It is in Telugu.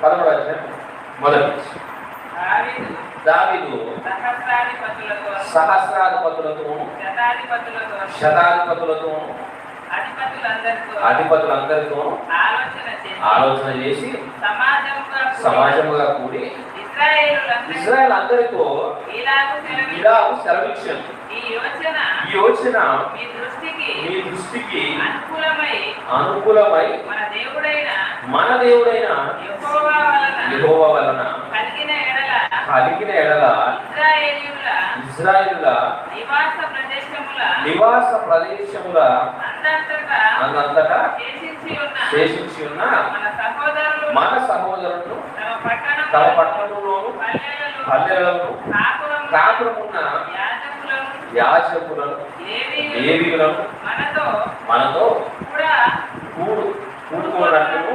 13వ అధ్యాయం మొదటి దావీదు సహస్రాధిపతులతో శతాధిపతులతో అధిపతులందరితో ఆలోచన చేసి సమాజముగా కూడి ఇశ్రాయేలు అందరితో ఇలాగు సెలవిచ్చాను. ఈ యోచన మీ దృష్టికి అనుకూలమై మన దేవుడైన యెహోవా వలన కలిగిన ఎడల ఇశ్రాయేలుల నివాస ప్రదేశముల అంతటా శేషించి ఉన్న మన సహోదరులను తమ పట్టణంలోను పల్లెలను కాపురమున్న యాజకులను లేవీయులను మనతో కూడుకున్నట్లు